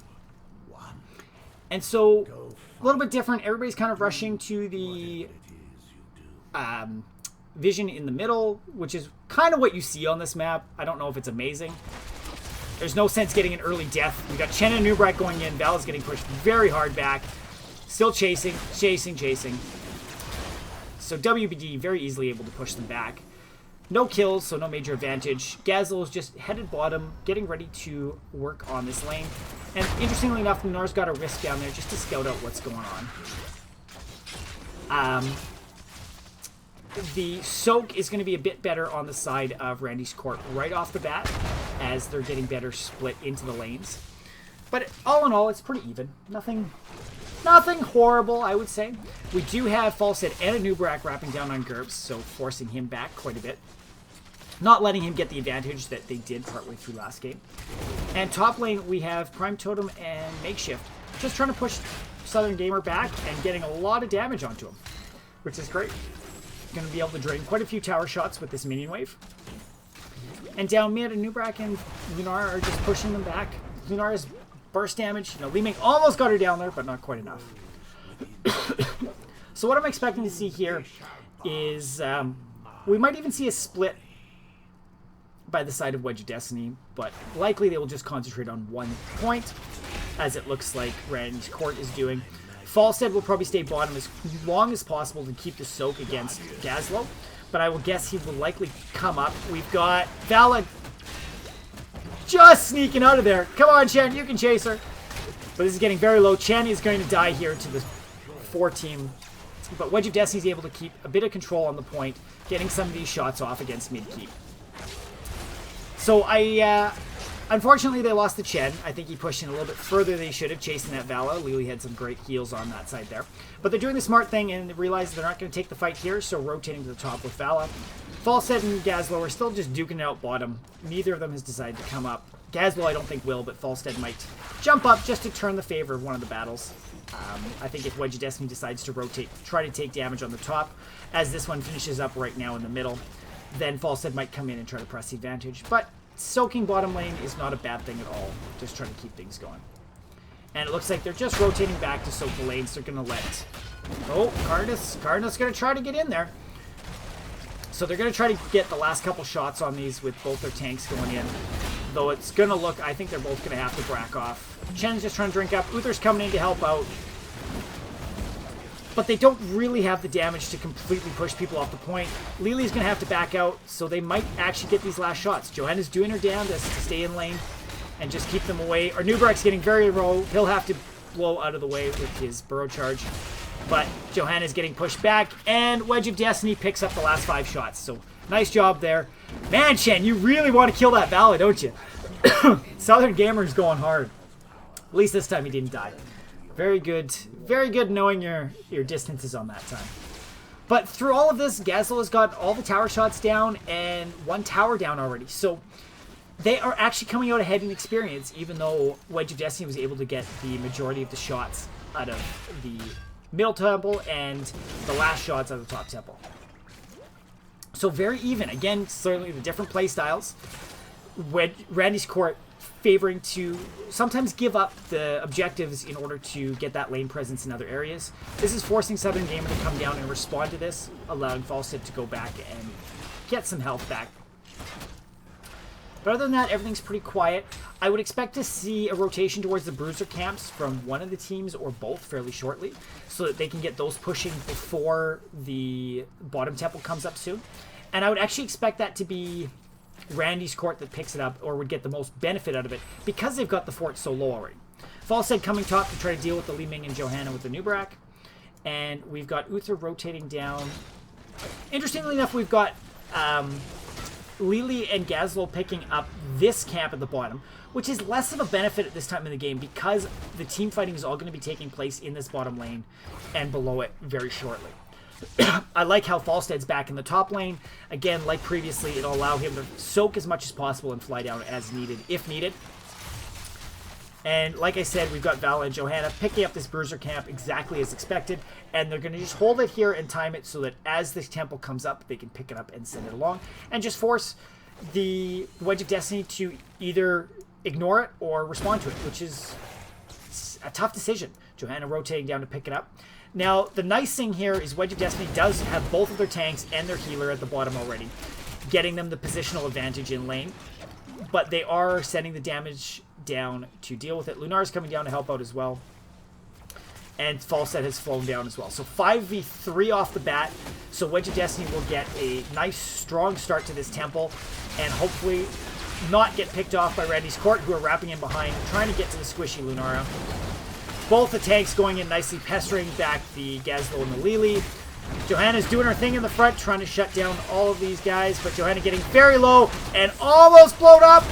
And so, a little bit different. Everybody's kind of rushing to the vision in the middle, which is kind of what you see on this map. I don't know if it's amazing. There's no sense getting an early death. We got Chen and Nubrak going in. Vala's getting pushed very hard back. Still chasing. So WBD very easily able to push them back. No kills, so no major advantage. Gazlo is just headed bottom, getting ready to work on this lane. And interestingly enough, Lunar's got a risk down there just to scout out what's going on. The soak is going to be a bit better on the side of Randy's Court right off the bat, as they're getting better split into the lanes. But all in all, it's pretty even. Nothing horrible, I would say. We do have Falstead and a Nubarak wrapping down on Gerbs, so forcing him back quite a bit. Not letting him get the advantage that they did partway through last game. And top lane, we have Prime Totem and Makeshift, just trying to push Southern Gamer back and getting a lot of damage onto him, which is great. Going to be able to drain quite a few tower shots with this minion wave. And down mid, Nubarak and Lunar are just pushing them back. Lunar is burst damage. You know, Li Ming almost got her down there, but not quite enough. So what I'm expecting to see here is we might even see a split by the side of Wedge of Destiny, but likely they will just concentrate on one point, as it looks like Randy's Court is doing. Falstead will probably stay bottom as long as possible to keep the soak against Gazlo, but I will guess he will likely come up. We've got Vala just sneaking out of there. Come on, Chen, you can chase her. But this is getting very low. Chen is going to die here to the 4 team. But Wedge of Destiny is able to keep a bit of control on the point, getting some of these shots off against mid-keep. So unfortunately they lost to Chen. I think he pushed in a little bit further than he should have, chasing that Vala. Lili had some great heals on that side there. But they're doing the smart thing and realize they're not going to take the fight here, so rotating to the top with Vala. Falstead and Gazlo are still just duking it out bottom. Neither of them has decided to come up. Gazlo I don't think will, but Falstead might jump up just to turn the favor of one of the battles. I think if Wedge of Destiny decides to rotate, try to take damage on the top, as this one finishes up right now in the middle, then Falstead might come in and try to press the advantage. But soaking bottom lane is not a bad thing at all. Just trying to keep things going. And it looks like they're just rotating back to soak the lanes. They're going to let... Oh, Cardinus going to try to get in there. So they're going to try to get the last couple shots on these with both their tanks going in. Though it's going to look, I think they're both going to have to brack off. Chen's just trying to drink up. Uther's coming in to help out. But they don't really have the damage to completely push people off the point. Lily's going to have to back out, so they might actually get these last shots. Johanna's doing her damnedest to stay in lane and just keep them away. Or Nubrak's getting very low. He'll have to blow out of the way with his burrow charge. But Johanna's getting pushed back, and Wedge of Destiny picks up the last 5 shots. So nice job there. Man, Chen, you really want to kill that Vala, don't you? Southern Gamer's going hard. At least this time he didn't die. Very good knowing your distances on that time. But through all of this, Gazlo has got all the tower shots down and 1 tower down already. So they are actually coming out ahead in experience, even though Wedge of Destiny was able to get the majority of the shots out of the middle temple and the last shots out of the top temple. So very even. Again, certainly the different play styles. Randy's Court favoring to sometimes give up the objectives in order to get that lane presence in other areas. This is forcing Southern Gamer to come down and respond to this, allowing Falstead to go back and get some health back. But other than that, everything's pretty quiet. I would expect to see a rotation towards the Bruiser camps from one of the teams or both fairly shortly, so that they can get those pushing before the bottom temple comes up soon. And I would actually expect that to be Randy's Court that picks it up, or would get the most benefit out of it, because they've got the fort so low already. Falstead coming top to try to deal with the Li Ming and Johanna with the Nubrak. And we've got Uther rotating down. Interestingly enough, we've got Lily and Gazlo picking up this camp at the bottom, which is less of a benefit at this time in the game because the team fighting is all going to be taking place in this bottom lane and below it very shortly. I like how Falstead's back in the top lane. Again, like previously, it'll allow him to soak as much as possible and fly down as needed, if needed. And like I said, we've got Vala and Johanna picking up this Bruiser camp exactly as expected, and they're going to just hold it here and time it so that as this temple comes up, they can pick it up and send it along, and just force the Wedge of Destiny to either ignore it or respond to it, which is a tough decision. Johanna rotating down to pick it up. Now, the nice thing here is Wedge of Destiny does have both of their tanks and their healer at the bottom already, getting them the positional advantage in lane, but they are sending the damage down to deal with it. Lunar's coming down to help out as well, and Falstead has flown down as well. So 5v3 off the bat, so Wedge of Destiny will get a nice, strong start to this temple, and hopefully not get picked off by Randy's Court, who are wrapping in behind, trying to get to the squishy Lunara. Both the tanks going in nicely, pestering back the Gazlo and the Lili. Johanna's doing her thing in the front, trying to shut down all of these guys, but Johanna getting very low and almost blown up,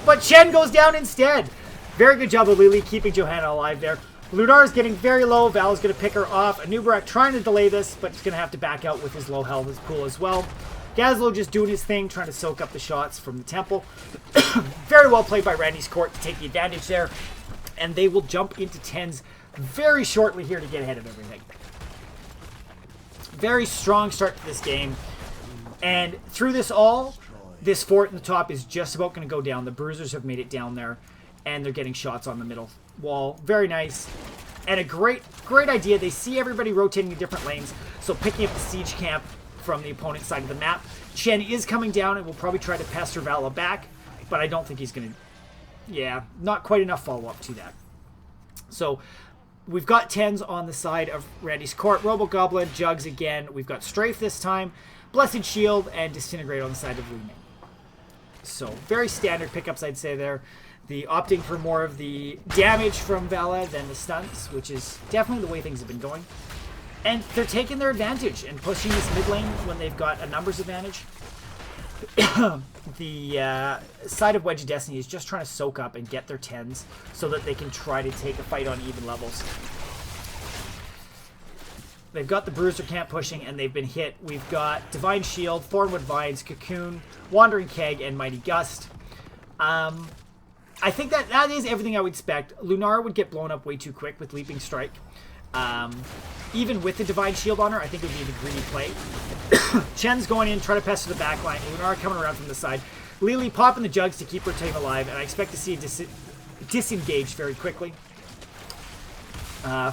but Chen goes down instead. Very good job of Lili keeping Johanna alive there. Lunar's getting very low. Val's going to pick her off. Anubrak trying to delay this, but he's going to have to back out with his low health pool as well. Gazlo just doing his thing, trying to soak up the shots from the temple. Very well played by Randy's Court to take the advantage there. And they will jump into 10s very shortly here to get ahead of everything. Very strong start to this game. And through this all, this fort in the top is just about going to go down. The Bruisers have made it down there, and they're getting shots on the middle wall. Very nice. And a great idea. They see everybody rotating in different lanes, so picking up the siege camp from the opponent's side of the map. Chen is coming down and will probably try to pester Vala back, but I don't think he's going to... Yeah, not quite enough follow-up to that. So we've got 10s on the side of Randy's Court. Robo-Goblin, Jugs again. We've got Strafe this time, Blessed Shield, and Disintegrate on the side of Li Ming. So very standard pickups, I'd say there. The opting for more of the damage from Vala than the stunts, which is definitely the way things have been going. And they're taking their advantage and pushing this mid lane when they've got a numbers advantage. The side of Wedge of Destiny is just trying to soak up and get their 10s so that they can try to take a fight on even levels. They've got the Bruiser camp pushing, and they've been hit. We've got Divine Shield, Thornwood Vines, Cocoon, Wandering Keg, and Mighty Gust. I think that is everything I would expect. Lunar would get blown up way too quick with Leaping Strike. Even with the Divine Shield on her, I think it would be the greedy play. Chen's going in, trying to pester the back line. Lunar coming around from the side. Lili popping the Jugs to keep her team alive, and I expect to see a disengage very quickly.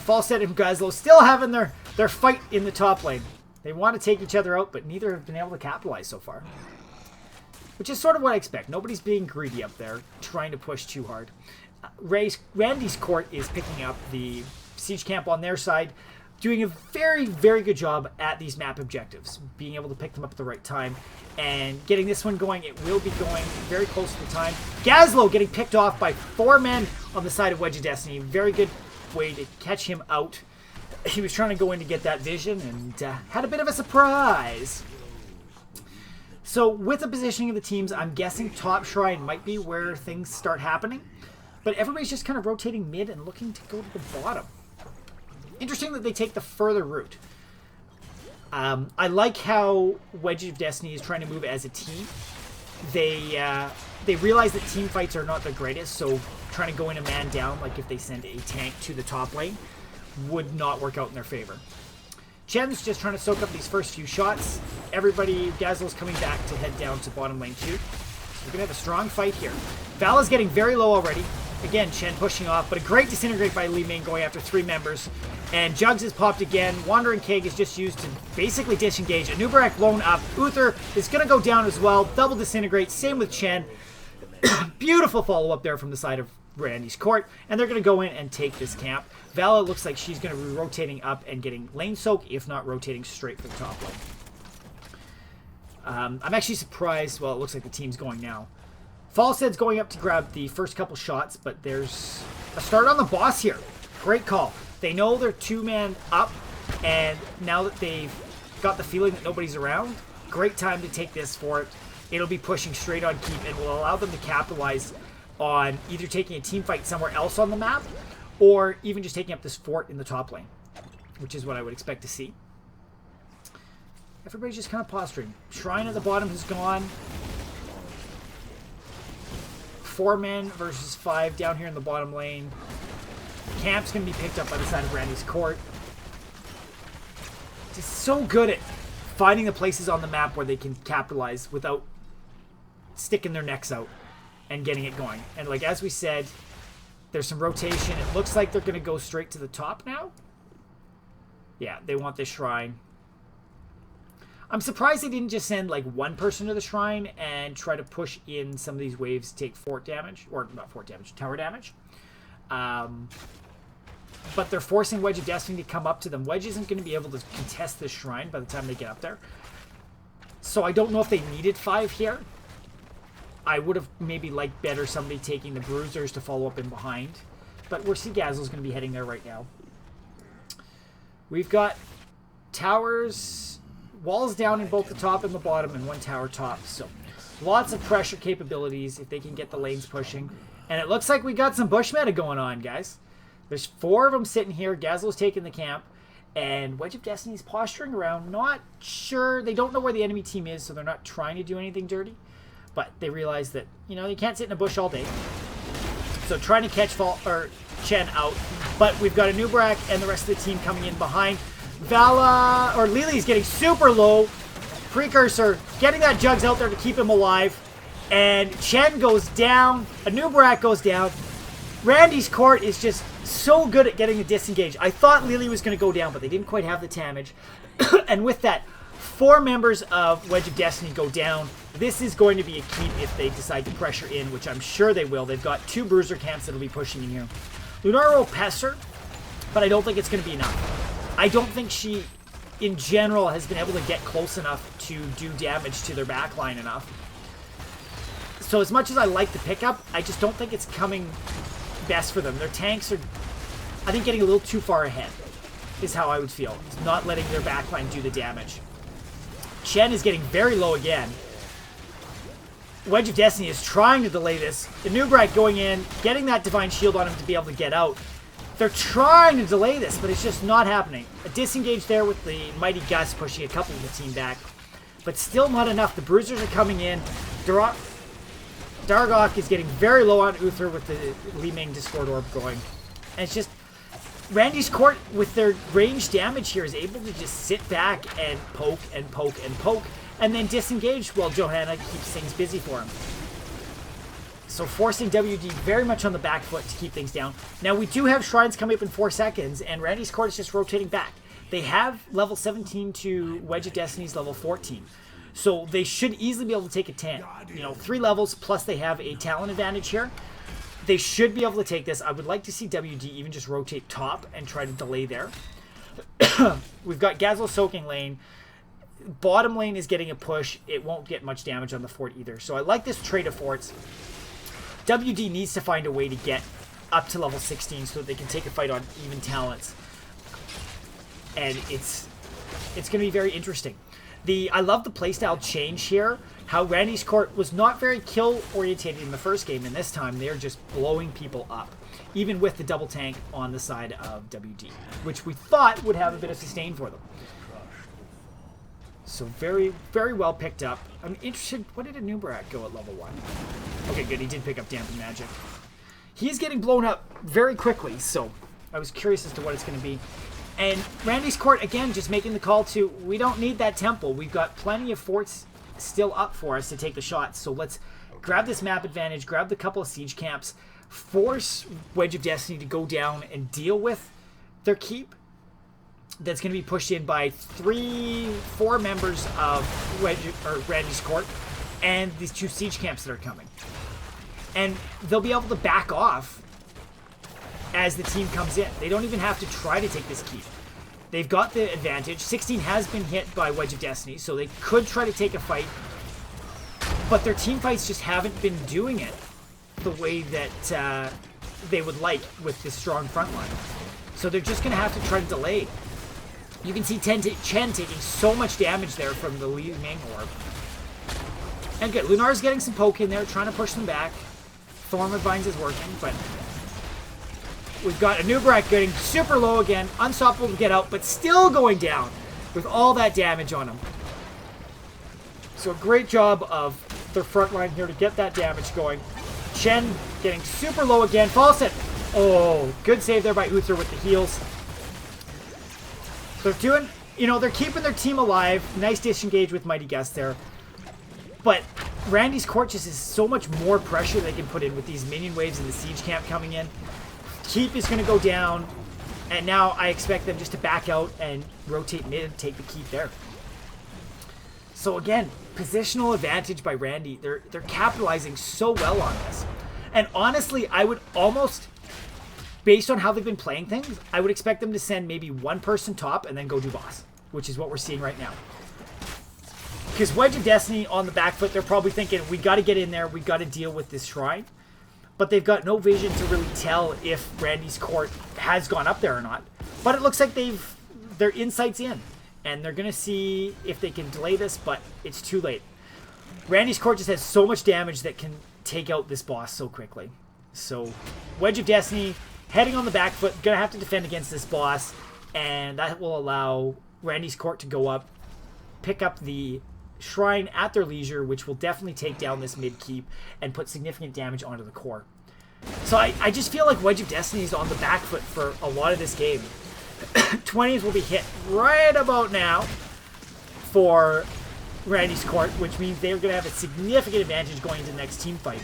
Falstead and Gazlo still having their fight in the top lane. They want to take each other out, but neither have been able to capitalize so far. which is sort of what I expect. Nobody's being greedy up there, trying to push too hard. Randy's court is picking up the siege camp on their side, doing a very, very good job at these map objectives, being able to pick them up at the right time, and getting this one going. It will be going very close to the time. Gazlo getting picked off by 4 men on the side of Wedge of Destiny. Very good way to catch him out. He was trying to go in to get that vision and had a bit of a surprise. So with the positioning of the teams, I'm guessing top shrine might be where things start happening. But everybody's just kind of rotating mid and looking to go to the bottom. Interesting that they take the further route. I like how Wedge of Destiny is trying to move as a team. They realize that team fights are not the greatest, so trying to go in a man down, like if they send a tank to the top lane, would not work out in their favor. Chen's just trying to soak up these first few shots. Everybody, Gazlo's coming back to head down to bottom lane 2. So we're going to have a strong fight here. Vala's getting very low already. Again, Chen pushing off, but a great disintegrate by Leauge going after 3 members. And Jugs is popped again. Wandering Keg is just used to basically disengage. Anubarak blown up. Uther is going to go down as well. Double disintegrate. Same with Chen. Beautiful follow-up there from the side of Randy's court. And they're going to go in and take this camp. Vala looks like she's going to be rotating up and getting lane soak, if not rotating straight for the top lane. I'm actually surprised. Well, it looks like the team's going now. Falstead's going up to grab the first couple shots, but there's a start on the boss here. Great call. They know they're 2-man up, and now that they've got the feeling that nobody's around, great time to take this fort. It'll be pushing straight on keep and will allow them to capitalize on either taking a team fight somewhere else on the map, or even just taking up this fort in the top lane, which is what I would expect to see. Everybody's just kind of posturing. Shrine at the bottom has gone. 4 men versus 5 down here in the bottom lane. Camp's going to be picked up by the side of Randy's court. Just so good at finding the places on the map where they can capitalize without sticking their necks out and getting it going. And like as we said, there's some rotation. It looks like they're going to go straight to the top now. Yeah, they want this shrine. I'm surprised they didn't just send like 1 person to the shrine and try to push in some of these waves to take fort damage, or not fort damage, tower damage. But they're forcing Wedge of Destiny to come up to them. Wedge isn't going to be able to contest this shrine by the time they get up there. So I don't know if they needed 5 here. I would have maybe liked better somebody taking the bruisers to follow up in behind. But we're seeing Gazlo's going to be heading there right now. We've got towers, walls down in both the top and the bottom, and 1 tower top. So lots of pressure capabilities if they can get the lanes pushing. And it looks like we got some bush meta going on, guys. There's 4 of them sitting here. Gazlo's taking the camp. And Wedge of Destiny is posturing around. Not sure. They don't know where the enemy team is, so they're not trying to do anything dirty. But they realize that, you know, you can't sit in a bush all day. So trying to catch Chen out. But we've got Anubarak and the rest of the team coming in behind. Vala, or Lily's getting super low. Precursor getting that Jugs out there to keep him alive. And Chen goes down. Anubarak goes down. Randy's court is just so good at getting the disengage. I thought Lily was going to go down, but they didn't quite have the damage. And with that, 4 members of Wedge of Destiny go down. This is going to be a keep if they decide to pressure in, which I'm sure they will. They've got 2 bruiser camps that'll be pushing in here. Lunaro Pesser, but I don't think it's going to be enough. I don't think she, in general, has been able to get close enough to do damage to their backline enough. So as much as I like the pickup, I just don't think it's coming best for them. Their tanks are, I think, getting a little too far ahead, is how I would feel. It's not letting their backline do the damage. Chen is getting very low again. Wedge of Destiny is trying to delay this. Anubarak going in, getting that Divine Shield on him to be able to get out. They're trying to delay this, but it's just not happening. A disengage there with the Mighty Gus pushing a couple of the team back. But still not enough. The Bruisers are coming in. Dargok is getting very low on Uther with the Li Ming Discord Orb going. And it's just, Randy's court with their range damage here is able to just sit back and poke and poke and poke and then disengage while Johanna keeps things busy for him. So forcing WD very much on the back foot to keep things down. Now we do have shrines coming up in 4 seconds, and Randy's court is just rotating back. They have level 17 to Wedge of Destiny's level 14. So they should easily be able to take a 10. 3 levels, plus they have a talent advantage here. They should be able to take this. I would like to see WD even just rotate top and try to delay there. We've got Gazlo soaking lane. Bottom lane is getting a push. It won't get much damage on the fort either. So I like this trade of forts. WD needs to find a way to get up to level 16 so that they can take a fight on even talents. And it's going to be very interesting. I love the playstyle change here. How Randy's Court was not very kill orientated in the first game, and this time they're just blowing people up. Even with the double tank on the side of WD, which we thought would have a bit of sustain for them. So very, very well picked up. I'm interested, what did Anubarak go at level 1? Okay, good, he did pick up Dampen Magic. He's getting blown up very quickly, so I was curious as to what it's going to be. And Randy's Court, again, just making the call to, we don't need that temple. We've got plenty of forts still up for us to take the shots. So let's grab this map advantage, grab the couple of siege camps, force Wedge of Destiny to go down and deal with their keep. That's going to be pushed in by 4 members of Randy's Court and these 2 siege camps that are coming. And they'll be able to back off as the team comes in. They don't even have to try to take this keep. They've got the advantage. 16 has been hit by Wedge of Destiny, so they could try to take a fight. But their team fights just haven't been doing it the way that they would like with this strong front line. So they're just going to have to try to delay. You can see Chen taking so much damage there from the Leauge orb. And good. Lunar's getting some poke in there, trying to push them back. Thorn with Vines is working, but we've got Anubarak getting super low again. Unstoppable to get out, but still going down with all that damage on him. So a great job of their front line here to get that damage going. Chen getting super low again. Falls it. Oh, good save there by Uther with the heals. They're doing, they're keeping their team alive. Nice disengage with Mighty Guest there. But Randy's Court just is so much more pressure they can put in with these minion waves and the siege camp coming in. Keep is going to go down, and now I expect them just to back out and rotate mid and take the keep there. So again, positional advantage by Randy. They're capitalizing so well on this. And honestly, I would almost, based on how they've been playing things, I would expect them to send maybe one person top and then go do boss, which is what we're seeing right now. Because Wedge of Destiny on the back foot, they're probably thinking, we got to get in there, we got to deal with this shrine. But they've got no vision to really tell if Randy's Court has gone up there or not. But it looks like their insight's in. And they're going to see if they can delay this, but it's too late. Randy's Court just has so much damage that can take out this boss so quickly. So, Wedge of Destiny heading on the back foot, going to have to defend against this boss. And that will allow Randy's Court to go up, pick up the shrine at their leisure, which will definitely take down this mid keep and put significant damage onto the core. So I just feel like Wedge of Destiny is on the back foot for a lot of this game. 20s will be hit right about now for Randy's Court, which means they're going to have a significant advantage going into the next team fight.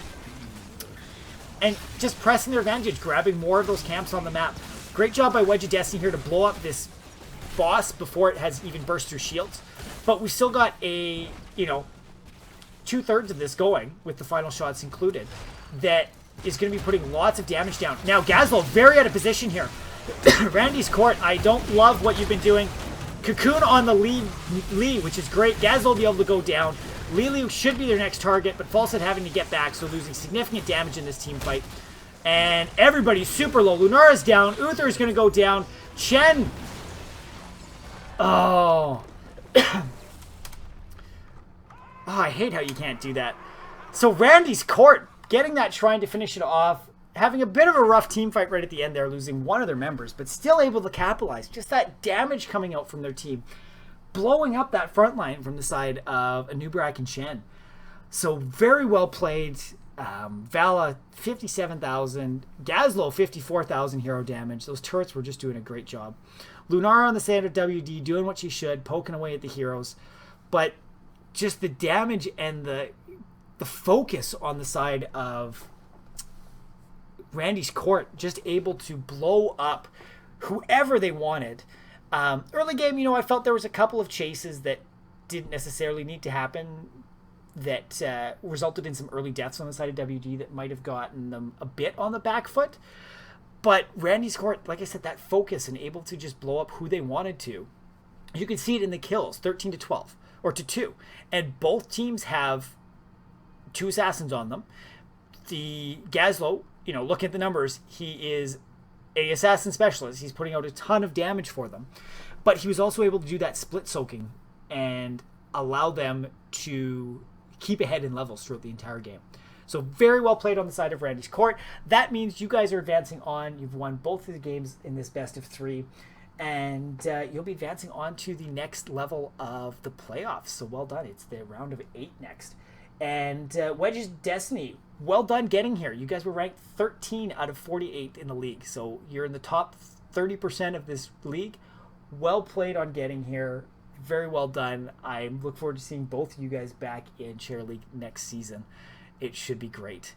And just pressing their advantage, grabbing more of those camps on the map. Great job by Wedge of Destiny here to blow up this boss before it has even burst through shields. But we still got a, 2/3 of this going, with the final shots included, that is going to be putting lots of damage down. Now, Gazlo, very out of position here. Randy's Court, I don't love what you've been doing. Cocoon on the Lee, which is great. Gazlo will be able to go down. Leauge should be their next target, but Falsehead having to get back, so losing significant damage in this team fight. And everybody's super low. Lunara's down. Uther is going to go down. Chen. Oh. Oh, I hate how you can't do that. So Randy's Court getting that shrine to finish it off, having a bit of a rough team fight right at the end there, losing one of their members, but still able to capitalize. Just that damage coming out from their team, blowing up that front line from the side of Anubarak and Shen. So very well played. Vala, 57,000. Gazlo, 54,000 hero damage. Those turrets were just doing a great job. Lunar on the side of WD, doing what she should, poking away at the heroes. But just the damage and the focus on the side of Randy's Court, just able to blow up whoever they wanted. Early game, I felt there was a couple of chases that didn't necessarily need to happen, that resulted in some early deaths on the side of WD that might have gotten them a bit on the back foot. But Randy's Court, like I said, that focus and able to just blow up who they wanted to. You can see it in the kills, 13 to 12, or to 2. And both teams have 2 assassins on them. The Gazlo, look at the numbers, he is a assassin specialist. He's putting out a ton of damage for them. But he was also able to do that split soaking and allow them to keep ahead in levels throughout the entire game. So very well played on the side of Randy's Court. That means you guys are advancing on. You've won both of the games in this best of 3. And you'll be advancing on to the next level of the playoffs. So well done. It's the round of 8 next. And Wedge of Destiny, well done getting here. You guys were ranked 13 out of 48 in the league. So you're in the top 30% of this league. Well played on getting here. Very well done. I look forward to seeing both of you guys back in Chair League next season. It should be great.